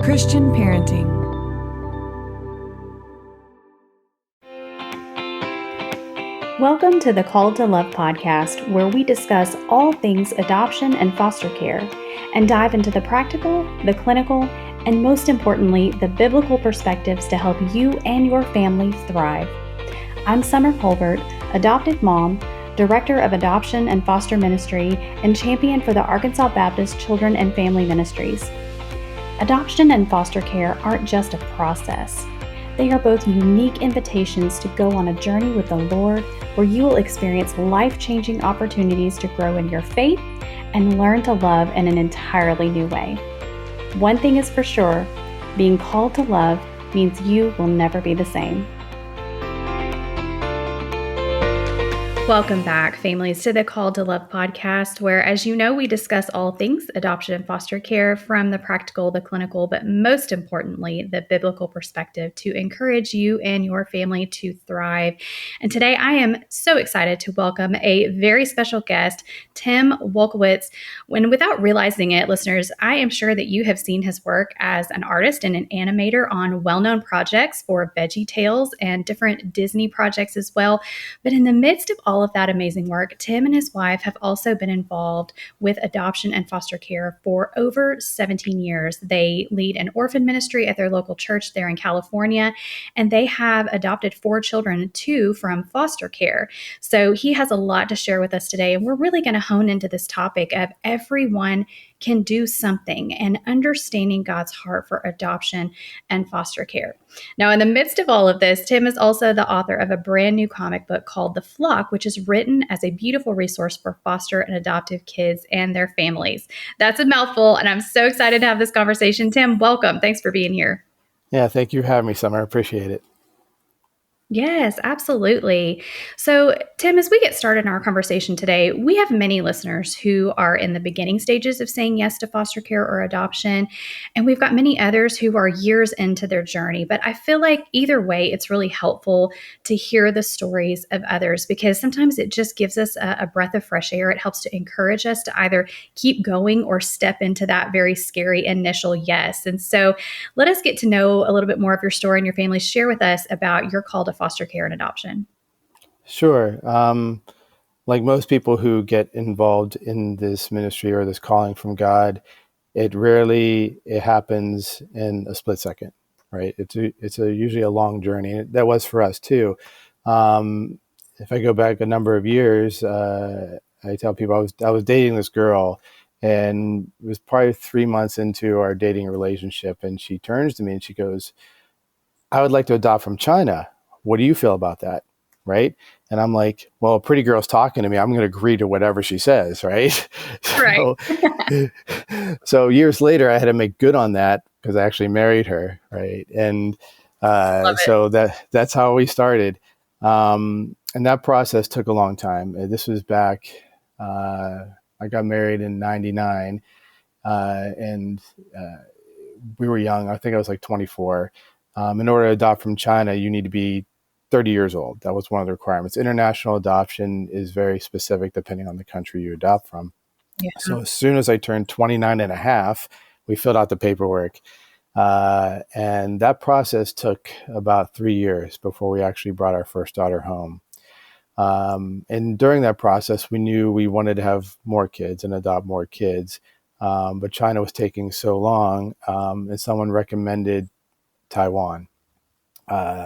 Christian parenting. Welcome to the Called to Love podcast, where we discuss all things adoption and foster care and dive into the practical, the clinical, and most importantly, the biblical perspectives to help you and your family thrive. I'm Summer Colbert, adopted mom, director of adoption and foster ministry, and champion for the Arkansas Baptist Children and Family Ministries. Adoption and foster care aren't just a process. They are both unique invitations to go on a journey with the Lord, where you will experience life-changing opportunities to grow in your faith and learn to love in an entirely new way. One thing is for sure, being called to love means you will never be the same. Welcome back, families, to the Called to Love podcast, where, as you know, we discuss all things adoption and foster care from the practical, the clinical, but most importantly, the biblical perspective to encourage you and your family to thrive. And today I am so excited to welcome a very special guest, Tim Wolkiewicz. When, without realizing it, listeners, I am sure that you have seen his work as an artist and an animator on well-known projects for Veggietales and different Disney projects as well. But in the midst of all of that amazing work, Tim and his wife have also been involved with adoption and foster care for over 17 years. They lead an orphan ministry at their local church there in California, and they have adopted 4 children, 2 from foster care. So he has a lot to share with us today, and we're really going to hone into this topic of everyone can do something and understanding God's heart for adoption and foster care. Now, in the midst of all of this, Tim is also the author of a brand new comic book called The Flock, which is written as a beautiful resource for foster and adoptive kids and their families. That's a mouthful, and I'm so excited to have this conversation. Tim, welcome. Thanks for being here. Yeah, thank you for having me, Summer. I appreciate it. Yes, absolutely. So, Tim, as we get started in our conversation today, we have many listeners who are in the beginning stages of saying yes to foster care or adoption, and we've got many others who are years into their journey. But I feel like either way, it's really helpful to hear the stories of others, because sometimes it just gives us a breath of fresh air. It helps to encourage us to either keep going or step into that very scary initial yes. And so let us get to know a little bit more of your story and your family. Share with us about your call to foster care and adoption. Sure. Like most people who get involved in this ministry or this calling from God, it happens in a split second, right? It's usually a long journey. And that was for us too. If I go back a number of years, I tell people I was dating this girl, and it was probably 3 months into our dating relationship, and she turns to me and she goes, "I would like to adopt from China. What do you feel about that?" Right? And I'm like, well, a pretty girl's talking to me. I'm going to agree to whatever she says. Right. Right. So years later, I had to make good on that because I actually married her. Right. And so that's how we started. And that process took a long time. This was back, I got married in 99, and we were young. I think I was like 24. In order to adopt from China, you need to be 30 years old. That was one of the requirements. International adoption is very specific depending on the country you adopt from. Yeah. So as soon as I turned 29 and a half, we filled out the paperwork. And that process took about 3 years before we actually brought our first daughter home. And during that process, we knew we wanted to have more kids and adopt more kids. But China was taking so long, and someone recommended Taiwan,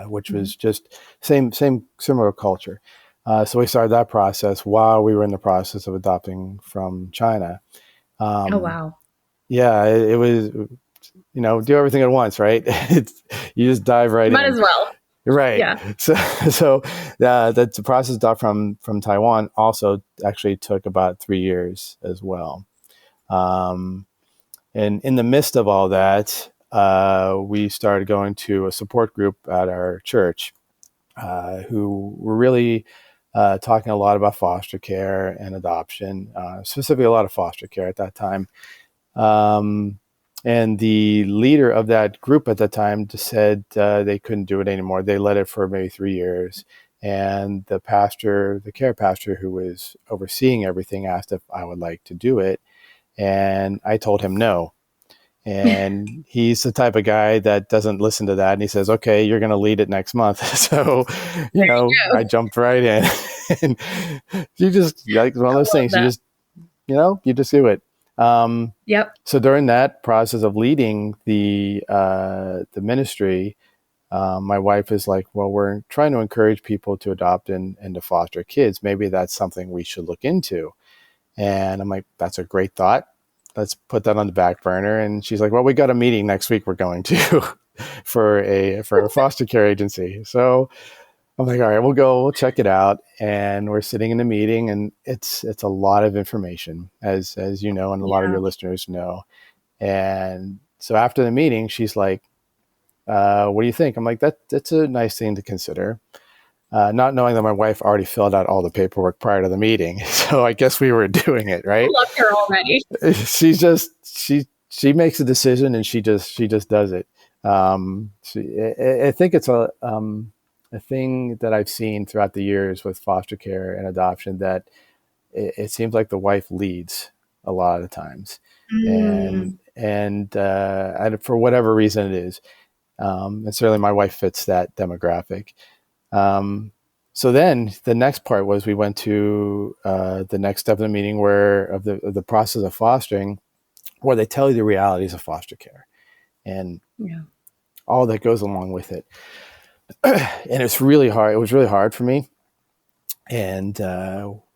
which was just similar culture. So we started that process while we were in the process of adopting from China. Oh, wow. Yeah, it was, do everything at once, right? You just dive right in. Might as well. Right. Yeah. So the process adopt from Taiwan also actually took about 3 years as well. And in the midst of all that, we started going to a support group at our church, who were really talking a lot about foster care and adoption, specifically a lot of foster care at that time. And the leader of that group at that time just said they couldn't do it anymore. They let it for maybe 3 years. And the care pastor who was overseeing everything asked if I would like to do it. And I told him no. And he's the type of guy that doesn't listen to that. And he says, okay, you're going to lead it next month. So, There you I go. jumped right in. And you just, like one of I those love things, that. you just do it. Yep. So during that process of leading the ministry, my wife is like, well, we're trying to encourage people to adopt and to foster kids. Maybe that's something we should look into. And I'm like, that's a great thought. Let's put that on the back burner. And she's like, well, we got a meeting next week we're going to for a foster care agency. So I'm like, all right, we'll check it out. And we're sitting in the meeting, and it's a lot of information, as you know, and a lot of Yeah. your listeners know. And so after the meeting, she's like, what do you think? I'm like, that's a nice thing to consider. Not knowing that my wife already filled out all the paperwork prior to the meeting. So I guess we were doing it, I right? love her already. She makes a decision, and she just does it. I think it's a thing that I've seen throughout the years with foster care and adoption, that it seems like the wife leads a lot of the times, Mm, and for whatever reason it is, and certainly my wife fits that demographic. Um, so then the next part was we went to the next step of the meeting, where of the process of fostering, where they tell you the realities of foster care and yeah. all that goes along with it. And it's really hard. It was really hard for me. And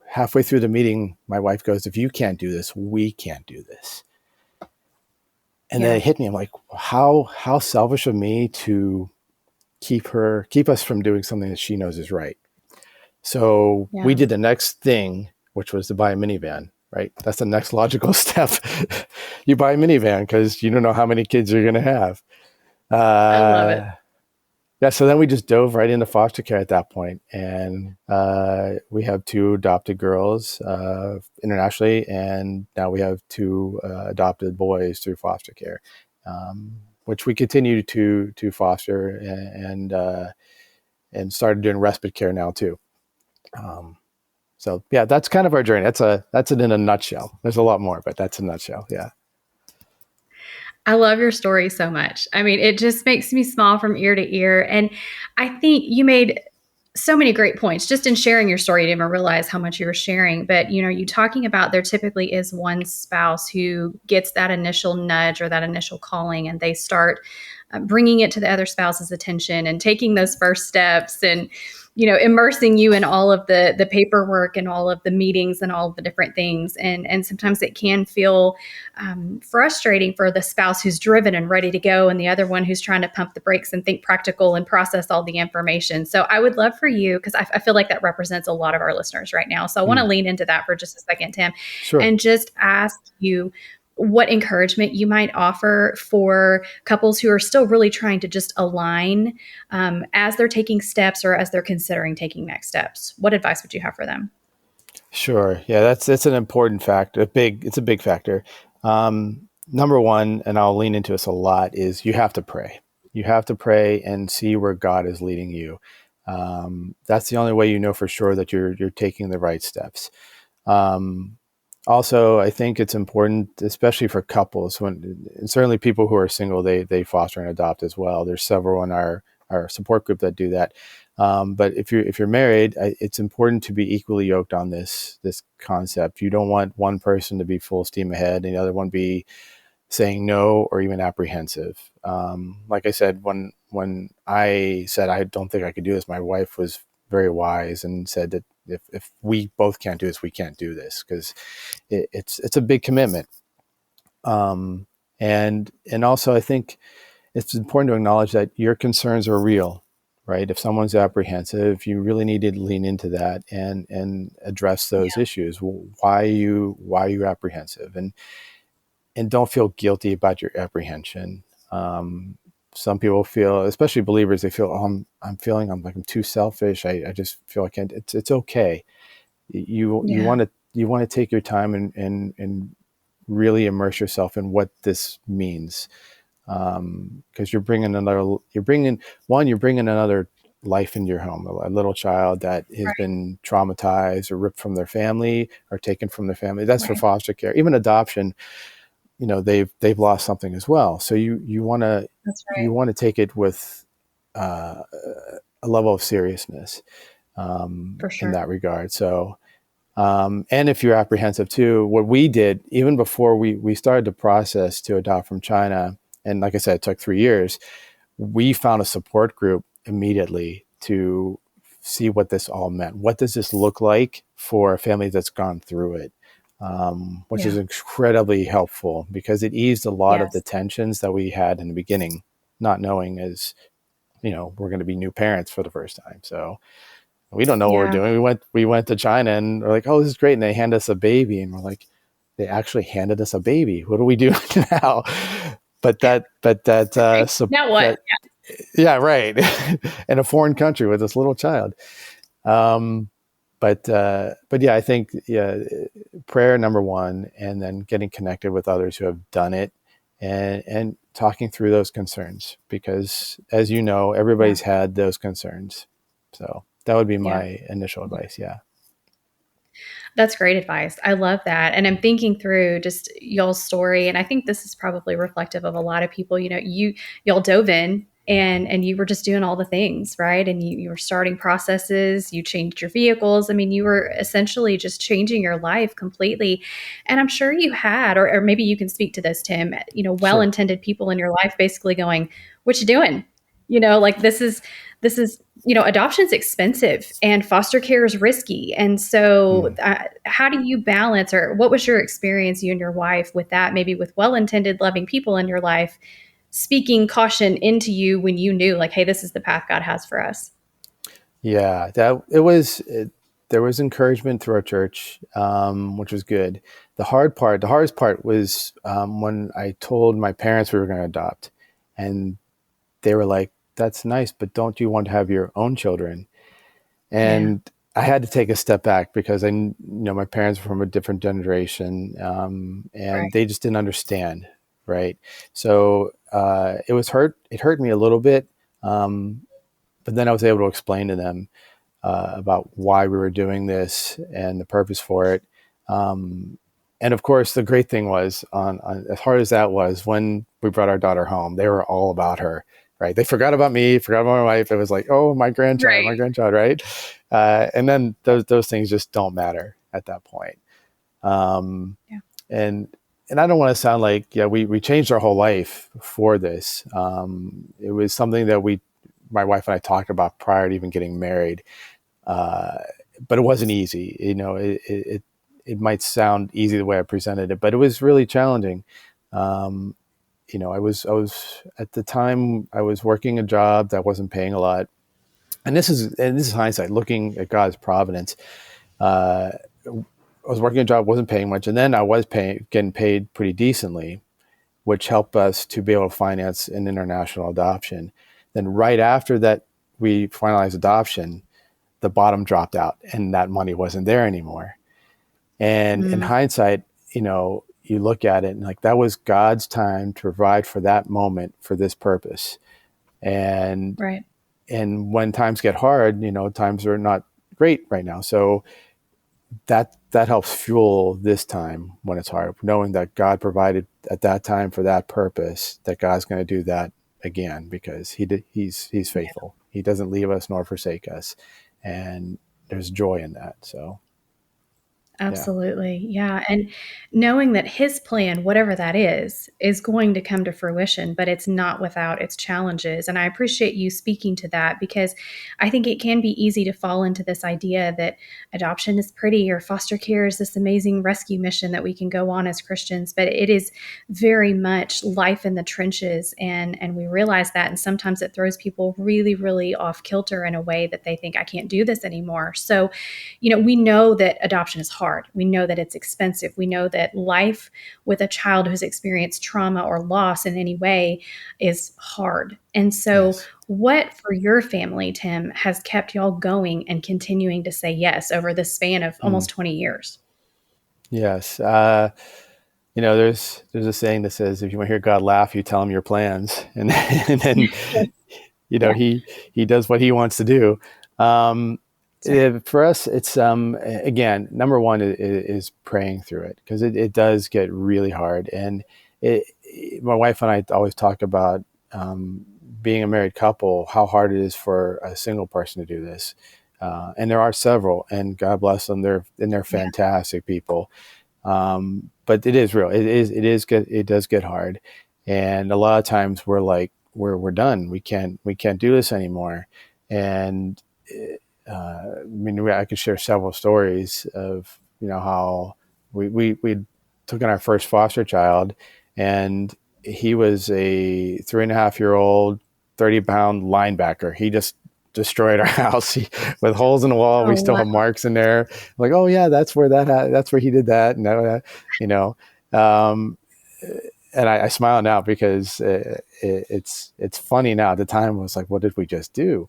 halfway through the meeting, my wife goes, if you can't do this, we can't do this. And then Yeah. it hit me. I'm like, how selfish of me to keep us from doing something that she knows is right. So we Yeah. did the next thing, which was to buy a minivan, right? That's the next logical step. You buy a minivan because you don't know how many kids you're going to have. I love it. Yeah, so then we just dove right into foster care at that point. And we have two adopted girls internationally, and now we have two adopted boys through foster care, which we continue to foster, and started doing respite care now too. So yeah, that's kind of our journey. That's it in a nutshell. There's a lot more, but that's a nutshell. Yeah. I love your story so much. I mean, it just makes me smile from ear to ear. And I think you made so many great points just in sharing your story. You didn't even realize how much you were sharing. But, you talking about there typically is one spouse who gets that initial nudge or that initial calling, and they start bringing it to the other spouse's attention and taking those first steps, and immersing you in all of the paperwork and all of the meetings and all of the different things. And sometimes it can feel frustrating for the spouse who's driven and ready to go, and the other one who's trying to pump the brakes and think practical and process all the information. So I would love for you, because I feel like that represents a lot of our listeners right now. So I want to lean into that for just a second, Tim, Sure. and just ask you what encouragement you might offer for couples who are still really trying to just align as they're taking steps or as they're considering taking next steps. What advice would you have for them? Sure. Yeah, that's an important factor. It's a big factor. Number one, and I'll lean into this a lot, is you have to pray. You have to pray and see where God is leading you. That's the only way you know for sure that you're taking the right steps. Also, I think it's important, especially for couples, and certainly people who are single, they foster and adopt as well. There's several in our support group that do that. But if you're married, it's important to be equally yoked on this concept. You don't want one person to be full steam ahead and the other one be saying no or even apprehensive. Like I said, when I said I don't think I could do this, my wife was very wise and said that if we both can't do this, we can't do this, because it's a big commitment. And also I think it's important to acknowledge that your concerns are real, right? If someone's apprehensive, you really need to lean into that and address those issues. Why are you apprehensive? And don't feel guilty about your apprehension. Some people feel, especially believers, they feel, oh, I'm too selfish. I just feel I can't. It's okay. You Yeah. you want to take your time and really immerse yourself in what this means, because you're bringing another life into your home, a little child that has Right. been traumatized or ripped from their family or taken from their family. That's for Right. foster care. Even adoption, they've lost something as well. So you want to That's you right. want to take it with a level of seriousness For in sure. that regard. So and if you're apprehensive too, what we did even before we started the process to adopt from China, and like I said, it took 3 years. We found a support group immediately to see what this all meant. What does this look like for a family that's gone through it? Which is Yeah. incredibly helpful because it eased a lot of the Yes. tensions that we had in the beginning, not knowing as we're going to be new parents for the first time. So we don't know what we're Yeah. doing. We went to China and we're like, oh, this is great, and they hand us a baby, and we're like, they actually handed us a baby. What do we do now? Now what? That yeah, right, in a foreign country with this little child. Um, but yeah, I think yeah, prayer number one, and then getting connected with others who have done it, and talking through those concerns because, as you know, Yeah. everybody's had those concerns. So that would be Yeah. my initial advice. Yeah. That's great advice. I love that. And I'm thinking through just y'all's story. And I think this is probably reflective of a lot of people. Y'all dove in and you were just doing all the things, right? And you were starting processes, you changed your vehicles. I mean, you were essentially just changing your life completely. And I'm sure you had, or maybe you can speak to this, Tim, Sure. well-intended people in your life basically going, what you doing? Like this is adoption's expensive and foster care is risky. And so, Mm. how do you balance, or what was your experience, you and your wife, with that? Maybe with well intended, loving people in your life speaking caution into you when you knew, like, hey, this is the path God has for us. Yeah, that it was. There was encouragement through our church, which was good. The hardest part was when I told my parents we were going to adopt, and they were like, "That's nice, but don't you want to have your own children?" Yeah. And I had to take a step back because my parents were from a different generation, and Right. they just didn't understand, right? So it was hurt. It hurt me a little bit, but then I was able to explain to them about why we were doing this and the purpose for it. Um, and of course, the great thing was, on as hard as that was, when we brought our daughter home, they were all about her. Right? They forgot about me, forgot about my wife. It was like, oh, my Right. grandchild, right? And then those things just don't matter at that point. Um, Yeah. and and I don't want to sound like, yeah, we changed our whole life for this. It was something that my wife and I talked about prior to even getting married, uh, but it wasn't easy. It might sound easy the way I presented it, but it was really challenging. Um, I was at the time I was working a job that wasn't paying a lot, and this is hindsight, looking at God's providence. Uh, I was working a job, wasn't paying much, and then I was getting paid pretty decently, which helped us to be able to finance an international adoption. Then right after that, we finalized adoption, the bottom dropped out and that money wasn't there anymore. And in Mm, hindsight, you look at it and like that was God's time to provide for that moment for this purpose. And right. and when times get hard, times are not great right now. So that helps fuel this time when it's hard, knowing that God provided at that time for that purpose, that God's going to do that again because he's Yeah. faithful. He doesn't leave us nor forsake us, and there's joy in that. So yeah. Absolutely. Yeah. And knowing that his plan, whatever that is going to come to fruition, but it's not without its challenges. And I appreciate you speaking to that because I think it can be easy to fall into this idea that adoption is pretty or foster care is this amazing rescue mission that we can go on as Christians, but it is very much life in the trenches. And we realize that. And sometimes it throws people really, really off kilter in a way that they think, I can't do this anymore. So, we know that adoption is hard. We know that it's expensive. We know that life with a child who's experienced trauma or loss in any way is hard. And so, Yes. what for your family, Tim, has kept y'all going and continuing to say yes over the span of Hmm. almost 20 years? Yes. There's a saying that says, if you want to hear God laugh, you tell him your plans, and and then Yeah, he does what he wants to do. Um, that's right. for us, it's again, number one is praying through it because it does get really hard, and my wife and I always talk about being a married couple, how hard it is for a single person to do this. And there are several, and God bless them. They're Yeah. fantastic people. But it is real. It does get hard. And a lot of times we're like, we're done. We can't do this anymore. And, I mean, I could share several stories of, how we took in our first foster child, and he was a 3.5-year-old, 30-pound linebacker. He just destroyed our house with holes in the wall. We Oh, still wow. have marks in there. Like, oh yeah, that's where that's where he did that. And you know, um, and I smile now because it's funny now. At the time, I was like, what did we just do?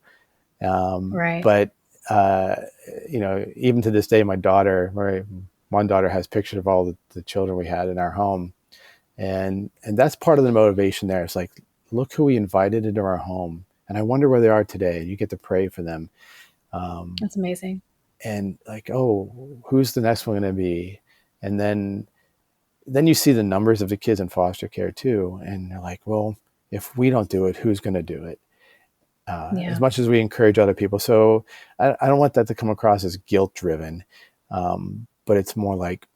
Right. But uh, even to this day, one daughter has pictures of all the children we had in our home, and that's part of the motivation there. It's like, look who we invited into our home, and I wonder where they are today. And you get to pray for them, That's amazing. and like, oh, who's the next one going to be? And then you see the numbers of the kids in foster care too, and they're like, well, if we don't do it, who's going to do it? As Yeah. much as we encourage other people. So I don't want that to come across as guilt driven, but it's more like,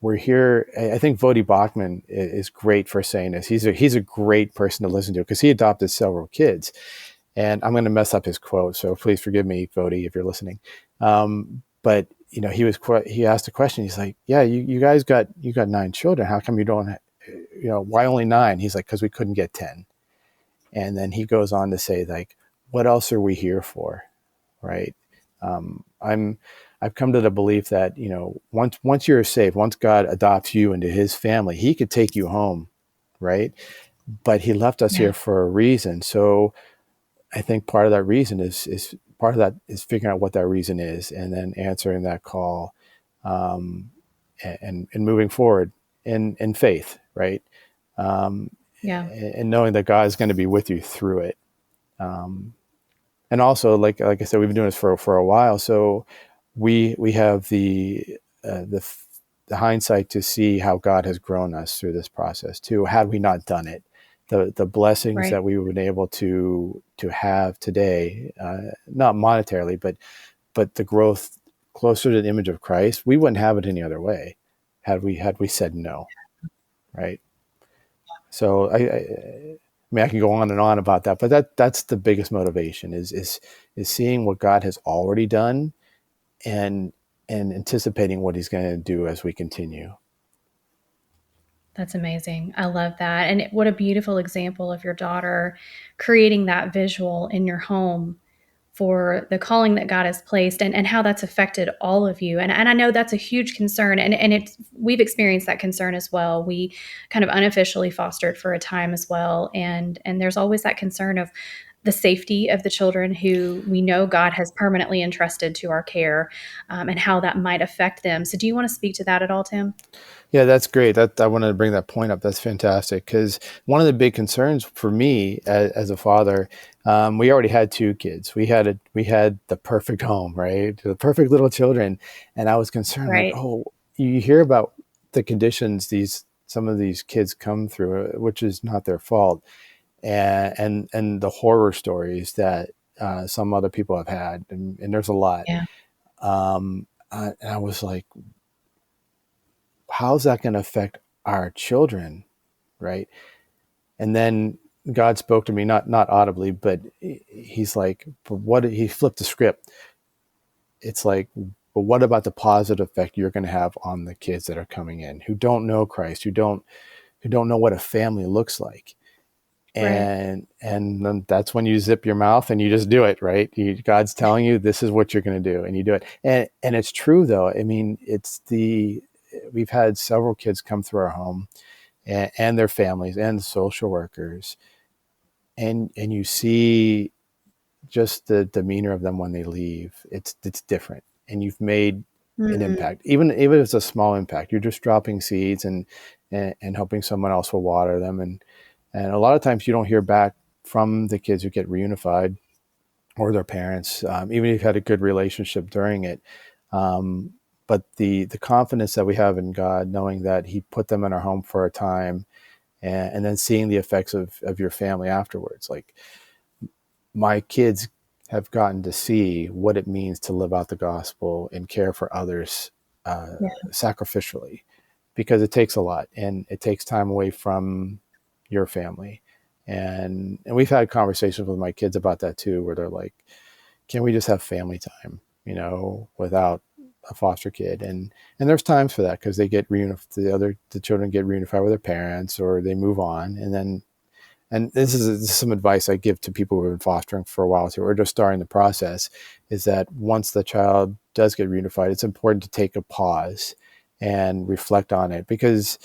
we're here. I think Vodi Bachman is great for saying this. He's a great person to listen to because he adopted several kids, and I'm going to mess up his quote, so please forgive me, Vodi, if you're listening. But he asked a question. He's like, "Yeah, you guys got 9 children. How come you don't? Why only 9?" He's like, "Because we couldn't get 10." And then he goes on to say, like, what else are we here for? Right. I've come to the belief that, once you're saved, once God adopts you into his family, he could take you home. Right. But he left us Yeah. here for a reason. So I think part of that reason is part of that is figuring out what that reason is, and then answering that call, um, and moving forward in faith. Right. Um, Yeah. and knowing that God is going to be with you through it. Um, and also, like I said, we've been doing this for a while, so we have the hindsight to see how God has grown us through this process too. Had we not done it, the blessings Right. that we would been able to have today, not monetarily, but the growth closer to the image of Christ, we wouldn't have it any other way. Had we said no, right? So I mean, I can go on and on about that, but that's the biggest motivation is seeing what God has already done, and anticipating what he's going to do as we continue. That's amazing. I love that. And what a beautiful example of your daughter creating that visual in your home for the calling that God has placed, and how that's affected all of you. And I know that's a huge concern. And we've experienced that concern as well. We kind of unofficially fostered for a time as well. And there's always that concern of the safety of the children who we know God has permanently entrusted to our care, and how that might affect them. So do you want to speak to that at all, Tim? Yeah, that's great. That I wanted to bring that point up. That's fantastic because one of the big concerns for me as a father, we already had 2 kids. We had the perfect home, right? The perfect little children, and I was concerned, like, Right. oh, you hear about the conditions some of these kids come through, which is not their fault, and the horror stories that some other people have had, and there's a lot. Yeah. I was like, how's that going to affect our children, right? And then God spoke to me, not audibly, but he's like, but what? He flipped the script. It's like, but what about the positive effect you're going to have on the kids that are coming in who don't know Christ, who don't know what a family looks like? Right. And then that's when you zip your mouth and you just do it, right? God's telling you this is what you're going to do, and you do it. And it's true though. I mean, we've had several kids come through our home, and their families and the social workers, and you see just the demeanor of them when they leave. It's different, and you've made an Mm, impact, even if it's a small impact. You're just dropping seeds and helping someone else will water them, and a lot of times you don't hear back from the kids who get reunified or their parents, even if you've had a good relationship during it. but the confidence that we have in God, knowing that He put them in our home for a time, and then seeing the effects of your family afterwards. Like, my kids have gotten to see what it means to live out the gospel and care for others Yeah. sacrificially, because it takes a lot, and it takes time away from your family. And we've had conversations with my kids about that too, where they're like, can we just have family time, without a foster kid? And there's times for that, because they get the children get reunified with their parents, or they move on. And this is some advice I give to people who have been fostering for a while too, or just starting the process, is that once the child does get reunified, it's important to take a pause and reflect on it, because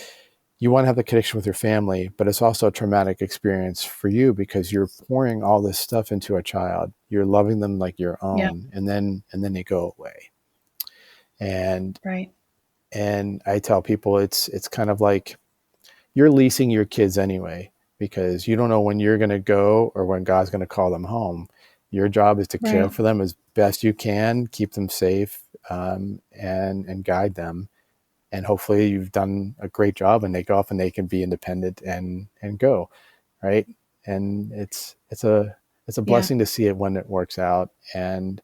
you want to have the connection with your family, but it's also a traumatic experience for you, because you're pouring all this stuff into a child. You're loving them like your Yeah. own, and then they go away. And Right. and I tell people it's kind of like you're leasing your kids anyway, because you don't know when you're going to go or when God's going to call them home. Your job is to care Right. for them as best you can, keep them safe, and guide them. And hopefully you've done a great job, and they go off and they can be independent and go, right. And it's a Yeah. blessing to see it when it works out. And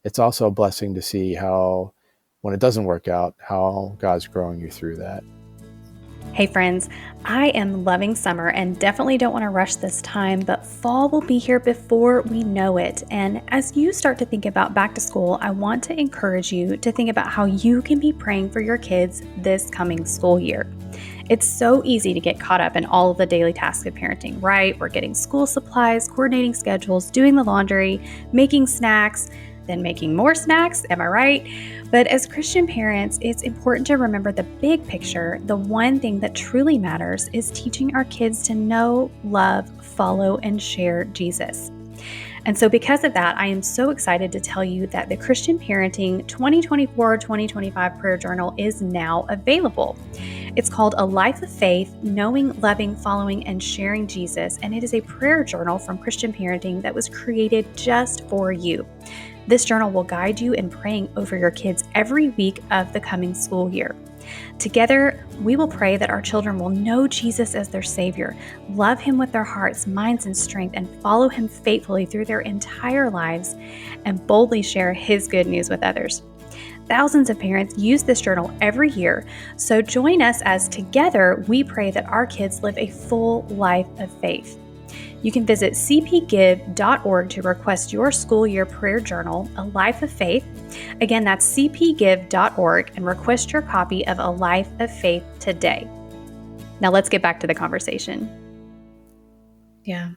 it's also a blessing to see how, when it doesn't work out, how God's growing you through that. Hey friends, I am loving summer and definitely don't want to rush this time, but fall will be here before we know it. And as you start to think about back to school, I want to encourage you to think about how you can be praying for your kids this coming school year. It's so easy to get caught up in all of the daily tasks of parenting, right? We're getting school supplies, coordinating schedules, doing the laundry, making snacks, then making more snacks. Am I right? But as Christian parents, it's important to remember the big picture. The one thing that truly matters is teaching our kids to know, love, follow, and share Jesus. And so because of that, I am so excited to tell you that the Christian Parenting 2024-2025 Prayer Journal is now available. It's called A Life of Faith, Knowing, Loving, Following, and Sharing Jesus, and it is a prayer journal from Christian Parenting that was created just for you. This journal will guide you in praying over your kids every week of the coming school year. Together, we will pray that our children will know Jesus as their Savior, love Him with their hearts, minds, and strength, and follow Him faithfully through their entire lives, and boldly share His good news with others. Thousands of parents use this journal every year, so join us as together we pray that our kids live a full life of faith. You can visit cpgive.org to request your school year prayer journal, A Life of Faith. Again, that's cpgive.org, and request your copy of A Life of Faith today. Now let's get back to the conversation. Yeah.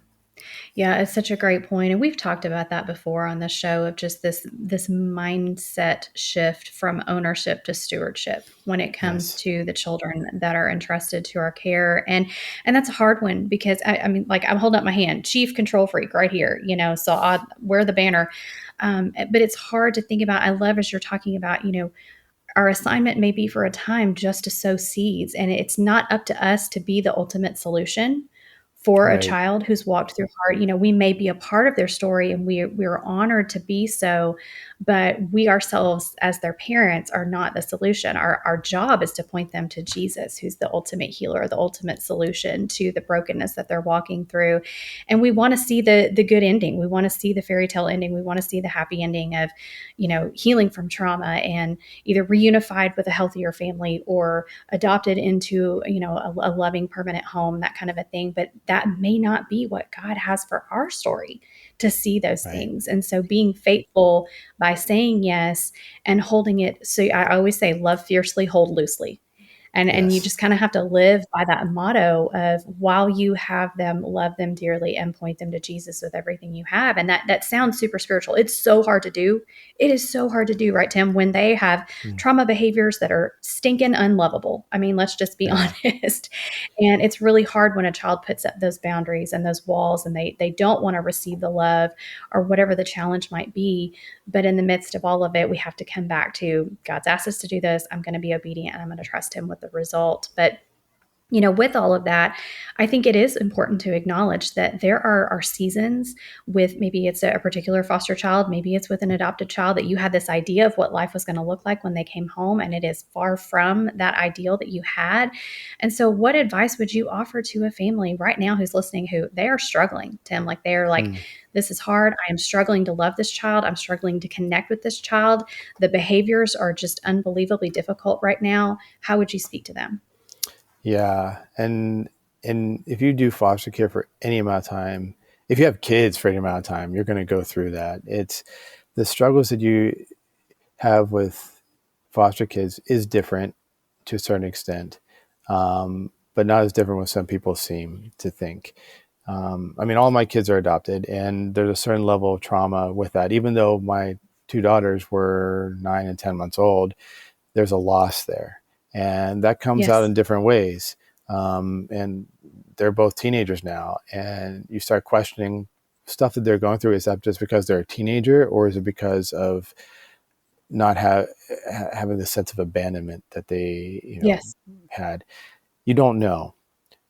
Yeah, it's such a great point. And we've talked about that before on the show, of just this mindset shift from ownership to stewardship when it comes Yes. to the children that are entrusted to our care. And that's a hard one, because I mean, like, I'm holding up my hand, chief control freak right here, so I wear the banner. But it's hard to think about. I love, as you're talking about, our assignment may be for a time just to sow seeds, and it's not up to us to be the ultimate solution for a Right. child who's walked through hard. We may be a part of their story, and we're honored to be so, but we ourselves as their parents are not the solution. Our job is to point them to Jesus, who's the ultimate healer, the ultimate solution to the brokenness that they're walking through. And we want to see the good ending. We want to see the fairy tale ending. We want to see the happy ending of, healing from trauma, and either reunified with a healthier family, or adopted into, a loving permanent home, that kind of a thing. But that may not be what God has for our story, to see those Right. things. And so being faithful by saying yes and holding it. So I always say, love fiercely, hold loosely. And you Yes. just kind of have to live by that motto of, while you have them, love them dearly and point them to Jesus with everything you have. And that sounds super spiritual. It's so hard to do. It is so hard to do, right, Tim, when they have Mm. trauma behaviors that are stinking unlovable. I mean, let's just be Yeah. honest. And it's really hard when a child puts up those boundaries and those walls, and they don't want to receive the love, or whatever the challenge might be. But in the midst of all of it, we have to come back to, God's asked us to do this. I'm going to be obedient, and I'm going to trust Him with the result. But with all of that, I think it is important to acknowledge that there are seasons with, maybe it's a particular foster child, maybe it's with an adopted child, that you had this idea of what life was going to look like when they came home, and it is far from that ideal that you had. And so what advice would you offer to a family right now who's listening, who they are struggling, Tim? Like, they're like, this is hard. I am struggling to love this child. I'm struggling to connect with this child. The behaviors are just unbelievably difficult right now. How would you speak to them? Yeah. And if you do foster care for any amount of time, if you have kids for any amount of time, you're going to go through that. It's the struggles that you have with foster kids is different to a certain extent, but not as different as some people seem to think. I mean, all my kids are adopted, and there's a certain level of trauma with that. Even though my two daughters were 9 and 10 months old, there's a loss there. And that comes out Yes. in different ways. And they're both teenagers now. And you start questioning stuff that they're going through. Is that just because they're a teenager, or is it because of not having the sense of abandonment that they, Yes. had? You don't know.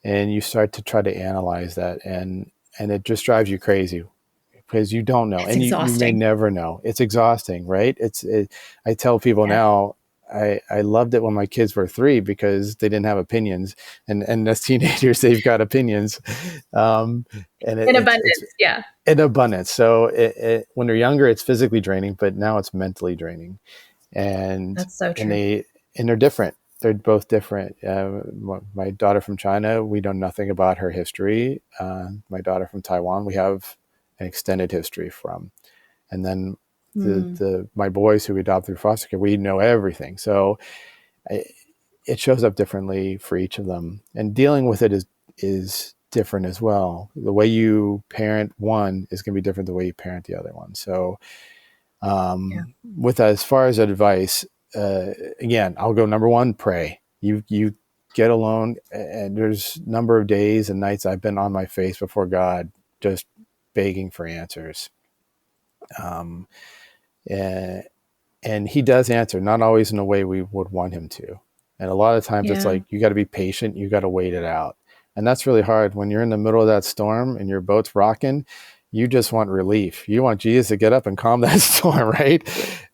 And you start to try to analyze that. And it just drives you crazy because you don't know. It's And you may exhausting. never know. It's exhausting, right? I tell people Yeah. now, I loved it when my kids were 3 because they didn't have opinions, and as teenagers they've got opinions, and In it's abundance. Yeah. in abundance. So when they're younger, it's physically draining, but now it's mentally draining, and That's so and true. they and they're different. They're both different. My daughter from China, we know nothing about her history. My daughter from Taiwan, we have an extended history from, and then Mm, my boys who we adopt through foster care, we know everything. So it shows up differently for each of them, and dealing with it is different as well. The way you parent one is going to be different the way you parent the other one. So yeah. with as far as advice, again, I'll go number one: pray. You get alone, and there's a number of days and nights I've been on my face before God, just begging for answers. Um, and he does answer, not always in a way we would want him to. And a lot of times it's Yeah. like, you got to be patient. You got to wait it out. And that's really hard when you're in the middle of that storm and your boat's rocking. You just want relief. You want Jesus to get up and calm that storm, right?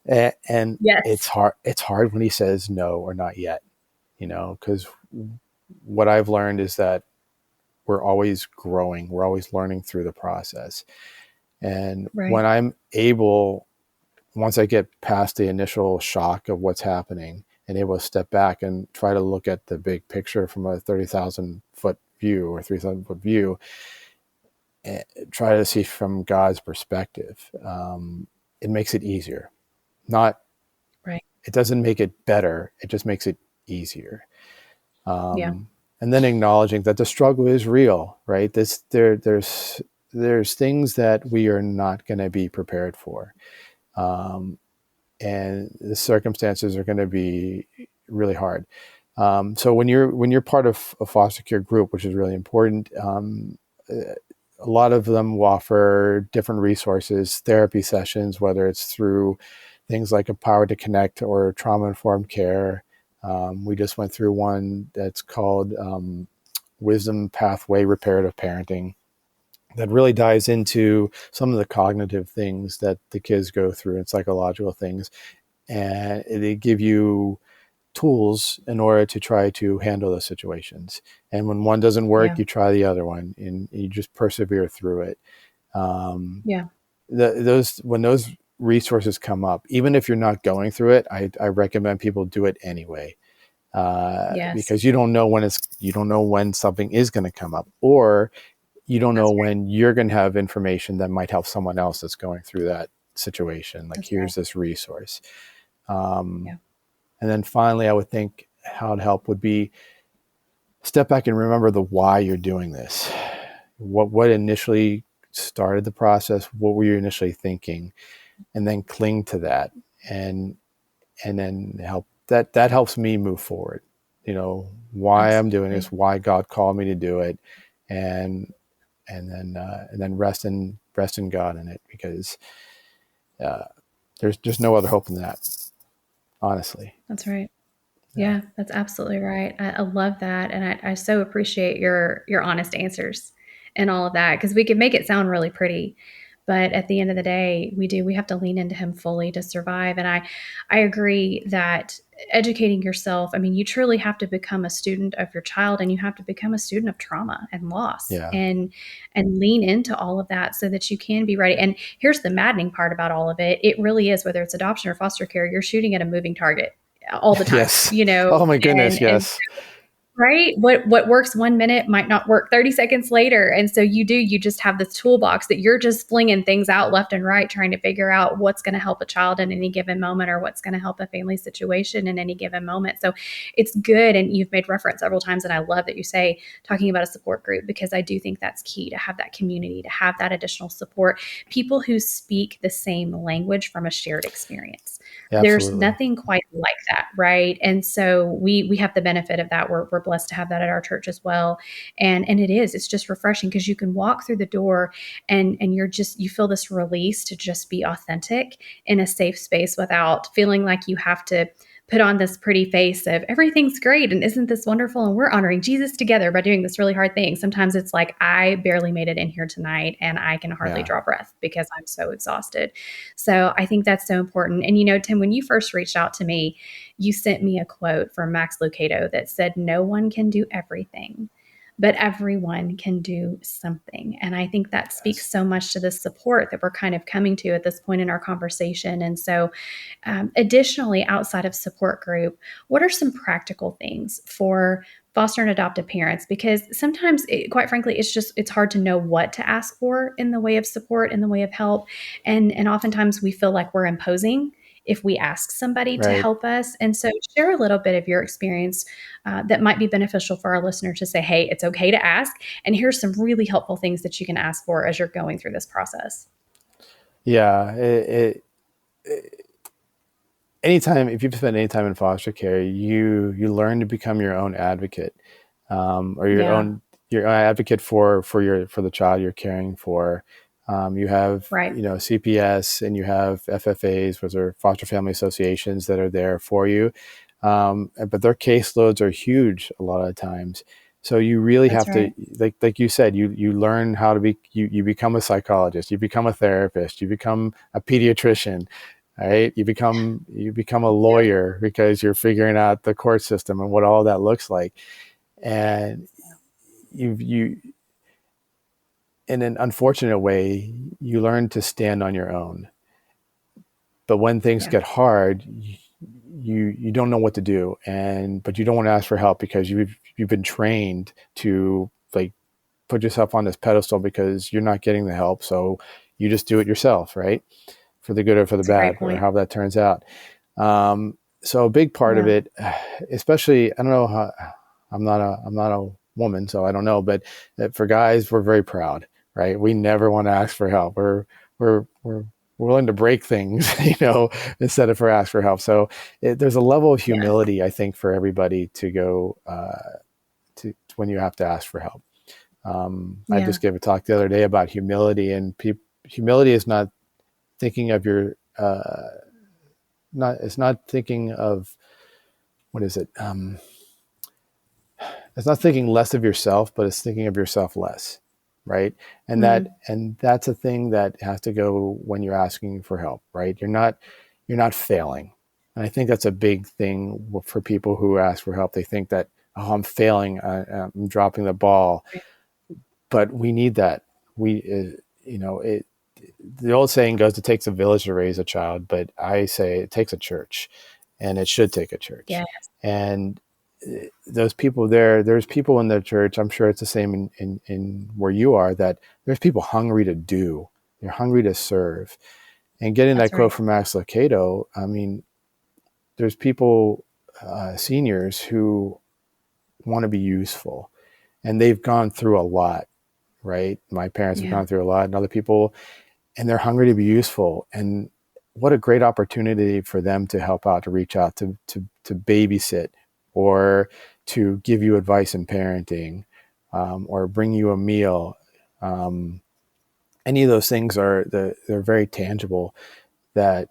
And it's Yes. hard. It's hard when he says no or not yet, because what I've learned is that we're always growing. We're always learning through the process. And when Right. I'm able, once I get past the initial shock of what's happening and able to step back and try to look at the big picture from a 30,000 foot view or 3,000 foot view, and try to see from God's perspective, it makes it easier. Not, Right. it doesn't make it better. It just makes it easier. Yeah. And then acknowledging that the struggle is real, right? There's things that we are not going to be prepared for. Um, and the circumstances are going to be really hard. So when you're part of a foster care group, which is really important, a lot of them will offer different resources, therapy sessions, whether it's through things like Empowered to Connect or trauma informed care. We just went through one that's called Wisdom Pathway Reparative Parenting, that really dives into some of the cognitive things that the kids go through and psychological things, and they give you tools in order to try to handle those situations. And when one doesn't work, Yeah. you try the other one, and you just persevere through it. Um, Yeah. those when those resources come up, even if you're not going through it, I recommend people do it anyway, Yes. because you don't know when something is going to come up, or you don't know That's right. when you're going to have information that might help someone else that's going through that situation. Like, That's here's right. this resource. Um, Yeah. and then finally, I would think how to help would be step back and remember the why you're doing this. What initially started the process? What were you initially thinking? And then cling to that, and then that helps me move forward. Why I'm doing Absolutely. this, why God called me to do it, and then rest in God in it, because uh, there's no other hope than that, honestly. That's right. Yeah, that's absolutely right. I love that, and I so appreciate your honest answers and all of that, because we can make it sound really pretty, but at the end of the day, we have to lean into him fully to survive. And I agree that educating yourself, I mean, you truly have to become a student of your child, and you have to become a student of trauma and loss, Yeah. and lean into all of that so that you can be ready. And here's the maddening part about all of it: it really is, whether it's adoption or foster care, you're shooting at a moving target all the time, Yes. you know, Oh my goodness. and Yes. right? What works 1 minute might not work 30 seconds later. And so you just have this toolbox that you're just flinging things out left and right, trying to figure out what's going to help a child in any given moment, or what's going to help a family situation in any given moment. So it's good. And you've made reference several times, and I love that you say talking about a support group, because I do think that's key, to have that community, to have that additional support, people who speak the same language from a shared experience. There's Absolutely. nothing quite like that, right? And so we have the benefit of that. We're blessed to have that at our church as well. And it's just refreshing, because you can walk through the door, and you feel this release to just be authentic in a safe space, without feeling like you have to put on this pretty face of everything's great and isn't this wonderful, and we're honoring Jesus together by doing this really hard thing. Sometimes it's like, I barely made it in here tonight, and I can hardly Yeah. draw breath because I'm so exhausted. So I think that's so important. And Tim, when you first reached out to me, you sent me a quote from Max Lucado that said, "No one can do everything, but everyone can do something." And I think that speaks Yes. so much to the support that we're kind of coming to at this point in our conversation. And so, additionally, outside of support group, what are some practical things for foster and adoptive parents? Because sometimes, quite frankly, it's hard to know what to ask for in the way of support, in the way of help, and oftentimes we feel like we're imposing if we ask somebody to Right. help us. And so, share a little bit of your experience that might be beneficial for our listener, to say, hey, it's okay to ask, and here's some really helpful things that you can ask for as you're going through this process. Yeah. Anytime, if you've spent any time in foster care, you learn to become your own advocate, or Yeah, your own advocate for the child you're caring for. You have, right. CPS, and you have FFAs, which are foster family associations, that are there for you. But their caseloads are huge a lot of times. So you really That's have to, right. like you said, you learn how to be, you become a psychologist, you become a therapist, you become a pediatrician, right? You become a lawyer, because you're figuring out the court system and what all that looks like. And you in an unfortunate way, you learn to stand on your own. But when things Yeah, get hard, you don't know what to do, but you don't want to ask for help, because you've been trained to, like, put yourself on this pedestal because you're not getting the help. So you just do it yourself, right? For the good or for the it's a great bad, or point. however that turns out. So a big part of Yeah, it, especially, I don't know how, I'm not a woman, so I don't know, but for guys, we're very proud, right? We never want to ask for help. We're willing to break things, instead of for ask for help. So there's a level of yeah, humility, I think, for everybody to go, to when you have to ask for help. I yeah. just gave a talk the other day about humility, and humility is not thinking of your, not it's not thinking of, what is it? It's not thinking less of yourself, but it's thinking of yourself less, right? And that Mm, and that's a thing that has to go when you're asking for help, right? You're not failing, and I think that's a big thing for people who ask for help. They think that, oh, I'm failing, I'm dropping the ball, right. but we need that. We, it. The old saying goes, "It takes a village to raise a child," but I say it takes a church, and it should take a church. Yeah, And those people there's people in the church. I'm sure it's the same in where you are. That there's people hungry to do. They're hungry to serve. And getting that that's quote right. from Max Lucado, I mean, there's people, seniors, who want to be useful, and they've gone through a lot, right? My parents have Yeah, gone through a lot, and other people, and they're hungry to be useful. And what a great opportunity for them to help out, to reach out, to babysit, or to give you advice in parenting, or bring you a meal. Um, any of those things they're very tangible, that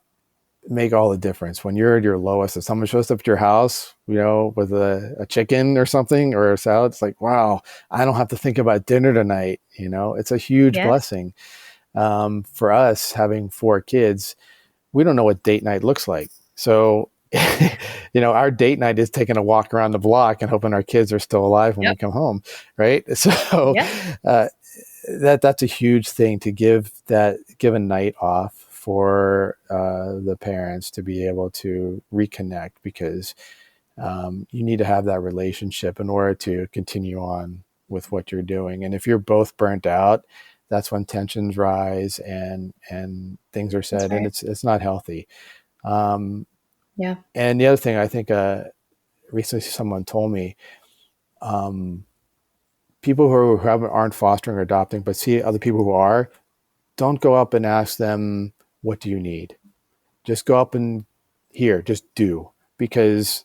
make all the difference when you're at your lowest. If someone shows up at your house, with a chicken or something or a salad, it's like, wow, I don't have to think about dinner tonight. It's a huge Yes. blessing. For us having 4 kids, we don't know what date night looks like. So, our date night is taking a walk around the block and hoping our kids are still alive when Yep. we come home. Right. So, Yep. that's a huge thing to give a night off for the parents to be able to reconnect, because you need to have that relationship in order to continue on with what you're doing. And if you're both burnt out, that's when tensions rise and things are That's said, and right. it's not healthy. Um, Yeah. and the other thing, I think recently someone told me, um, people who aren't fostering or adopting, but see other people who are, don't go up and ask them, what do you need? Just go up and just do, because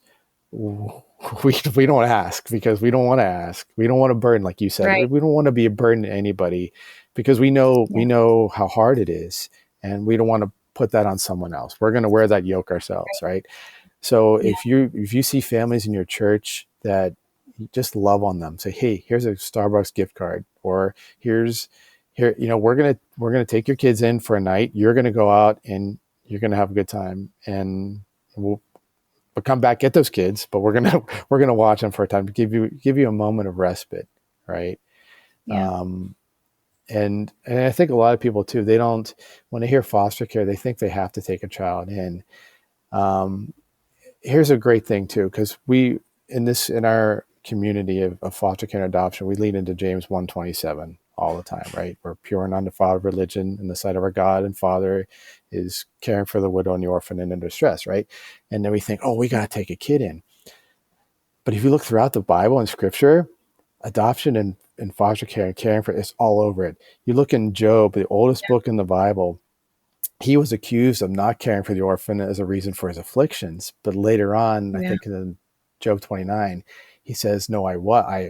we don't ask, because we don't want to ask. We don't want to burden, like you said, Right. we don't want to be a burden to anybody, because Yeah. we know how hard it is, and we don't want to put that on someone else. We're going to wear that yoke ourselves. Right. So Yeah. if you see families in your church that, just love on them, say, hey, here's a Starbucks gift card, or here, we're gonna take your kids in for a night. You're gonna go out and you're gonna have a good time, and we'll come back, get those kids, but we're gonna watch them for a time to give you a moment of respite, right? Yeah. Um, and I think a lot of people too, they don't, when they hear foster care, they think they have to take a child in. Um, Here's a great thing too, because we in our community of foster care and adoption, we lean into James 1:27 all the time, right? We're pure and undefiled religion in the sight of our God and Father is caring for the widow and the orphan and in distress, right? And then we think, oh, we got to take a kid in. But if you look throughout the Bible and Scripture, adoption and foster care and caring for it's all over it. You look in Job, the oldest book in the Bible, he was accused of not caring for the orphan as a reason for his afflictions. But later on, I Yeah. think in Job 29, he says, no, I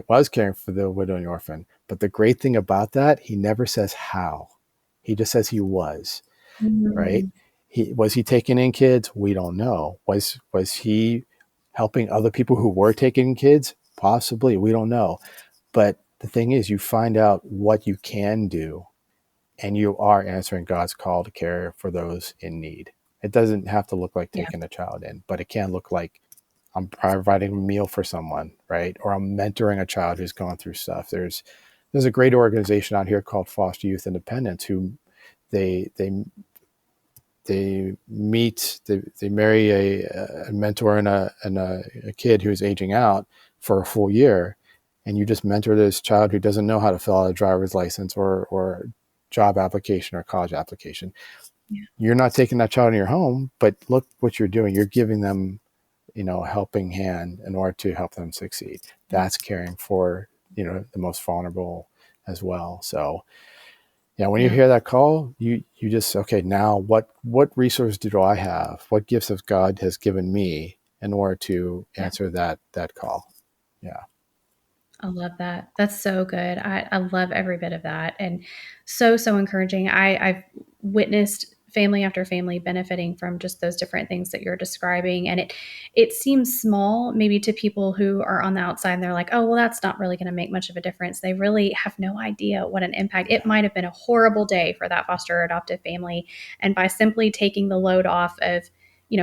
was caring for the widow and orphan. But the great thing about that, he never says how. He just says he was, right? Mm. Was he taking in kids? We don't know. Was he helping other people who were taking in kids? Possibly. We don't know. But the thing is, you find out what you can do, and you are answering God's call to care for those in need. It doesn't have to look like Yeah. taking a child in, but it can look like I'm providing a meal for someone, right? Or I'm mentoring a child who's gone through stuff. There's a great organization out here called Foster Youth Independence, who they they marry a mentor and a kid who's aging out for a full year, and you just mentor this child who doesn't know how to fill out a driver's license or job application or college application. Yeah. You're not taking that child in your home, but look what you're doing. You're giving them, a helping hand in order to help them succeed. That's caring for, the most vulnerable as well. So yeah, when you Yeah. hear that call, you just, okay, now what resources do I have? What gifts of God has given me in order to Yeah. answer that call? Yeah. I love that. That's so good. I love every bit of that, and so encouraging. I've witnessed family after family benefiting from just those different things that you're describing, and it seems small maybe to people who are on the outside and they're like, oh well, that's not really going to make much of a difference. They really have no idea what an impact. It Yeah. might have been a horrible day for that foster or adoptive family, and by simply taking the load off of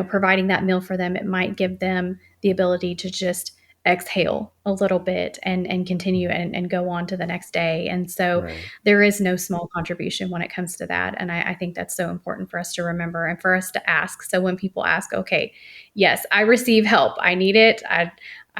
providing that meal for them, it might give them the ability to just exhale a little bit and continue and go on to the next day. And so Right. there is no small contribution when it comes to that. And I think that's so important for us to remember and for us to ask. So when people ask, okay, yes, I receive help, I need it,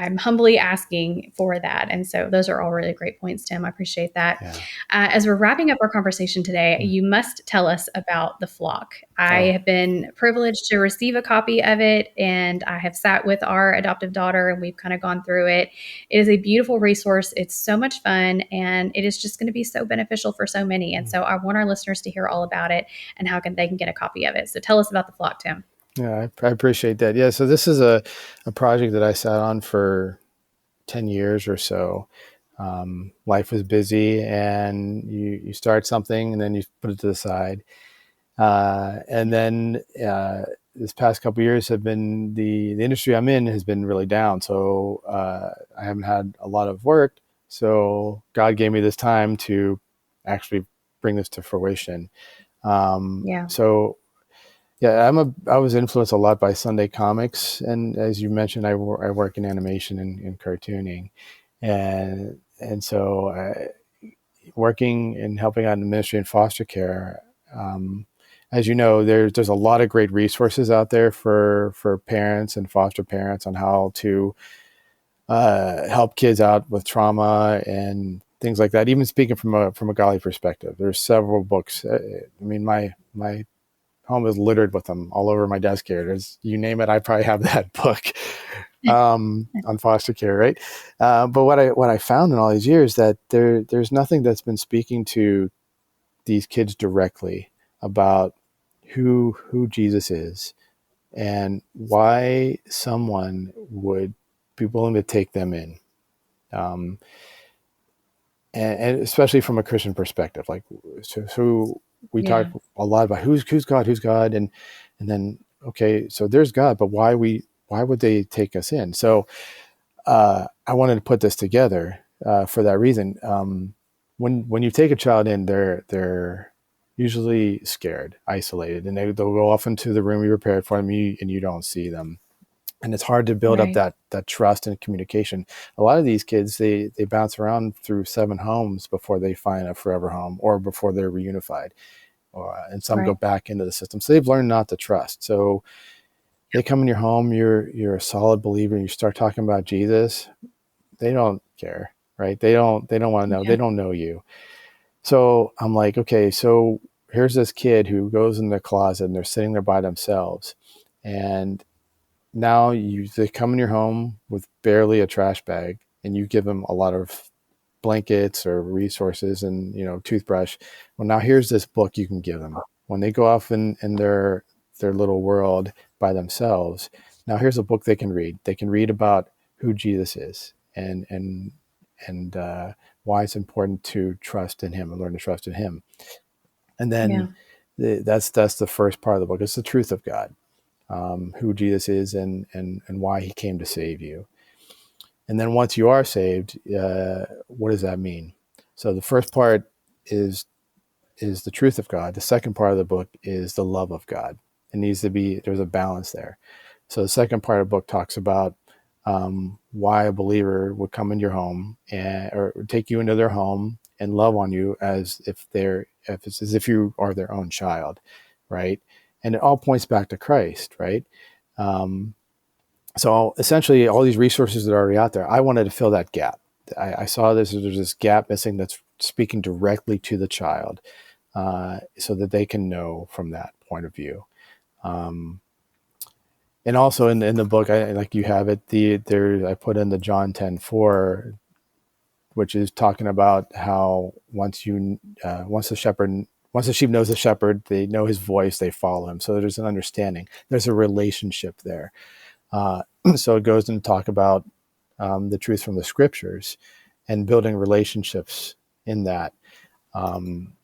I'm humbly asking for that. And so those are all really great points, Tim. I appreciate that. Yeah. As we're wrapping up our conversation today, Hmm. you must tell us about the flock. I Oh, have been privileged to receive a copy of it, and I have sat with our adoptive daughter and we've kind of gone through it. It is a beautiful resource. It's so much fun, and it is just going to be so beneficial for so many. And so I want our listeners to hear all about it and how they can get a copy of it. So tell us about the flock, Tim. yeah, I appreciate that. Yeah. So this is a project that I sat on for 10 years or so. Life was busy, and you start something and then you put it to the side. And then this past couple of years have been the industry I'm in has been really down. So I haven't had a lot of work. So God gave me this time to actually bring this to fruition. Yeah. So yeah, I was influenced a lot by Sunday comics, and as you mentioned, I work in animation and cartooning, and so working and helping out in the ministry and foster care. Um, as you know, there's a lot of great resources out there for parents and foster parents on how to help kids out with trauma and things like that. Even speaking from a godly perspective, there's several books. I mean, my home is littered with them all over my desk here. There's, you name it, I probably have that book on foster care, right? But what I found in all these years that there's nothing that's been speaking to these kids directly about who Jesus is and why someone would be willing to take them in. Um, and especially from a Christian perspective, like so we talk Yeah. a lot about who's God, and then okay, so there's God, but why would they take us in? So I wanted to put this together for that reason. When you take a child in, they're usually scared, isolated, and they'll go off into the room you prepared for them, and you don't see them, and it's hard to build up Right. that trust and communication. A lot of these kids they bounce around through 7 homes before they find a forever home or before they're reunified, and some go Right. back into the system. So they've learned not to trust. So they come in your home, you're a solid believer, and you start talking about Jesus. They don't care, right? They don't want to know. Yeah. They don't know you. So I'm like, okay, so here's this kid who goes in the closet and they're sitting there by themselves, and now they come in your home with barely a trash bag, and you give them a lot of blankets or resources and toothbrush. Well, now here's this book you can give them when they go off in their little world by themselves. Now here's a book they can read. They can read about who Jesus is and why it's important to trust in him and learn to trust in him. And Yeah. then that's the first part of the book. It's the truth of God, who Jesus is, and why he came to save you. And then once you are saved, what does that mean? So the first part is the truth of God. The second part of the book is the love of God. It needs to be, there's a balance there. So the second part of the book talks about why a believer would come into your home or take you into their home and love on you if it's as if you are their own child, right? And it all points back to Christ, right? Um, so essentially, all these resources that are already out there, I wanted to fill that gap. I saw there's this gap missing that's speaking directly to the child, so that they can know from that point of view. Um, and also in the book, I like you have it. I put in the John 10:4, which is talking about how once the sheep knows the shepherd, they know his voice, they follow him. So there's an understanding. There's a relationship there. So it goes into talk about the truth from the scriptures and building relationships in that. Um,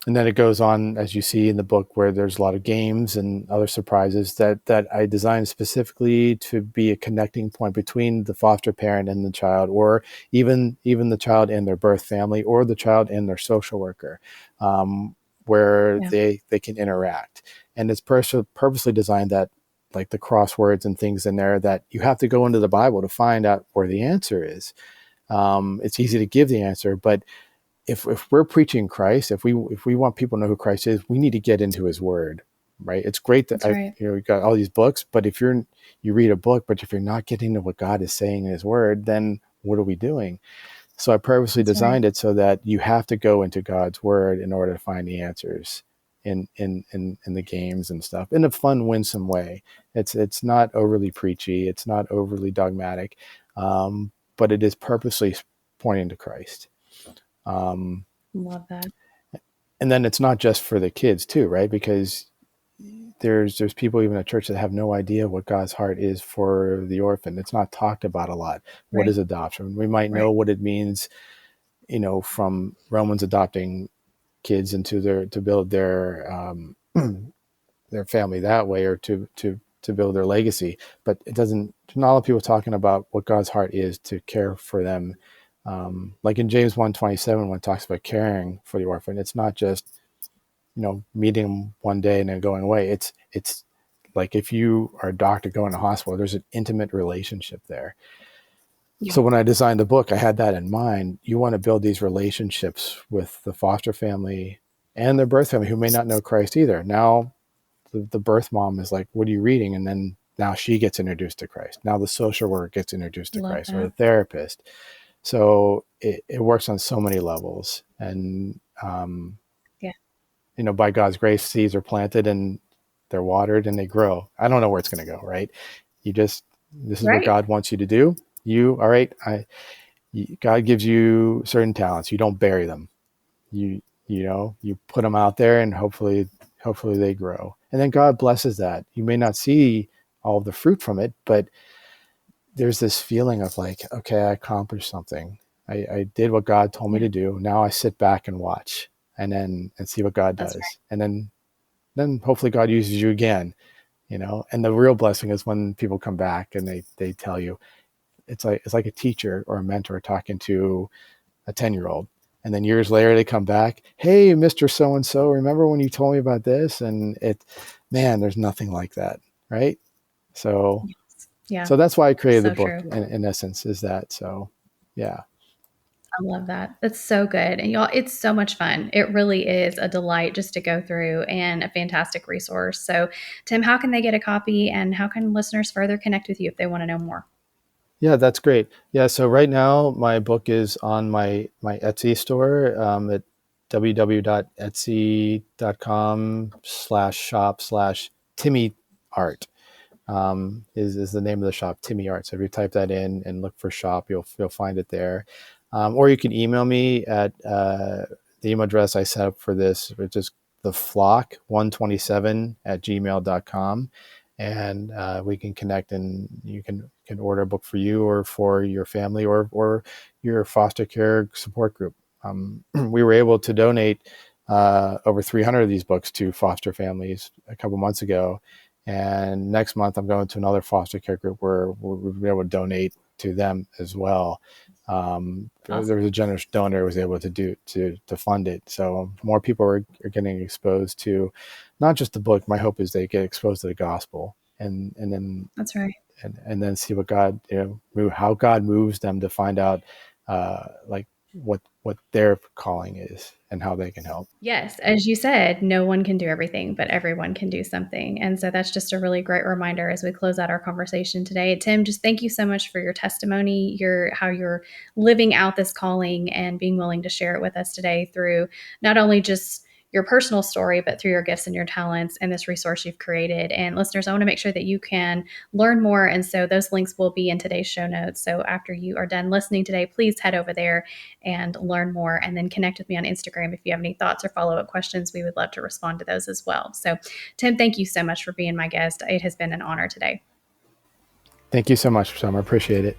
and then it goes on, as you see in the book, where there's a lot of games and other surprises that I designed specifically to be a connecting point between the foster parent and the child, or even the child and their birth family, or the child and their social worker, where Yeah. they can interact. And it's purposely designed that, like the crosswords and things in there, that you have to go into the Bible to find out where the answer is. It's easy to give the answer, but if we're preaching Christ, if we want people to know who Christ is, we need to get into his word, right? It's great that That's right. we've got all these books, but if you read a book, but if you're not getting to what God is saying in his word, then what are we doing? So I purposely That's right. designed it so that you have to go into God's word in order to find the answers in the games and stuff in a fun, winsome way. It's not overly preachy. It's not overly dogmatic, but it is purposely pointing to Christ. Um, Love that. and then it's not just for the kids too, right? Because there's people even at church that have no idea what God's heart is for the orphan. It's not talked about a lot. What Right. is adoption? We might Right. know what it means, from Romans adopting kids into to build their family that way, or to to build their legacy. But it doesn't, not a lot of people talking about what God's heart is to care for them. Like in James 1:27, when it talks about caring for the orphan, it's not just, meeting them one day and then going away. It's like if you are a doctor going to hospital, there's an intimate relationship there. Yeah. So when I designed the book, I had that in mind. You want to build these relationships with the foster family and their birth family who may not know Christ either. Now the birth mom is like, what are you reading? And then now she gets introduced to Christ. Now the social worker gets introduced to Christ, or the therapist. So it works on so many levels. And, by God's grace, seeds are planted and they're watered and they grow. I don't know where it's going to go, right? This is what God wants you to do. All right, God gives you certain talents. You don't bury them. You put them out there, and hopefully they grow. And then God blesses that. You may not see all of the fruit from it, but there's this feeling of like, okay, I accomplished something. I did what God told me to do. Now I sit back and watch, and see what God does. Right. And then hopefully God uses you again, and the real blessing is when people come back and they tell you, it's like a teacher or a mentor talking to a 10-year-old. And then years later they come back, hey, Mr. So-and-so, remember when you told me about this? And there's nothing like that. Right. So, so that's why I created the book in essence, is that. So, yeah. I love that. That's so good. And y'all, it's so much fun. It really is a delight just to go through, and a fantastic resource. So Tim, how can they get a copy, and how can listeners further connect with you if they want to know more? Yeah, that's great. Yeah. So right now my book is on my Etsy store at www.etsy.com/shop/TimmyArt is the name of the shop, Timmy Art. So if you type that in and look for shop, you'll find it there. Or you can email me at the email address I set up for this, which is theflock127@gmail.com. And we can connect, and you can order a book for you or for your family or your foster care support group. We were able to donate over 300 of these books to foster families a couple months ago. And next month, I'm going to another foster care group where we'll be able to donate to them as well. Awesome. There was a generous donor who was able to fund it. So more people are getting exposed to not just the book. My hope is they get exposed to the gospel, and then that's right. And then see what God, how God moves them to find out, like what their calling is and how they can help. Yes. As you said, no one can do everything, but everyone can do something. And so that's just a really great reminder as we close out our conversation today. Tim, just thank you so much for your testimony, how you're living out this calling and being willing to share it with us today through not only just your personal story, but through your gifts and your talents and this resource you've created. And listeners, I want to make sure that you can learn more. And so those links will be in today's show notes. So after you are done listening today, please head over there and learn more, and then connect with me on Instagram. If you have any thoughts or follow-up questions, we would love to respond to those as well. So Tim, thank you so much for being my guest. It has been an honor today. Thank you so much, Summer. Appreciate it.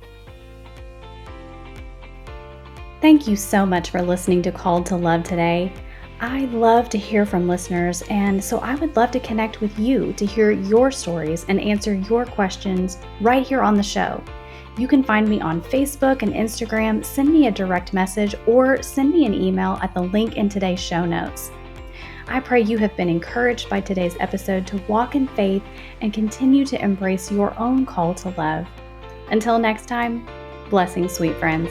Thank you so much for listening to Called to Love today. I love to hear from listeners, and so I would love to connect with you to hear your stories and answer your questions right here on the show. You can find me on Facebook and Instagram, send me a direct message, or send me an email at the link in today's show notes. I pray you have been encouraged by today's episode to walk in faith and continue to embrace your own call to love. Until next time, blessings, sweet friends.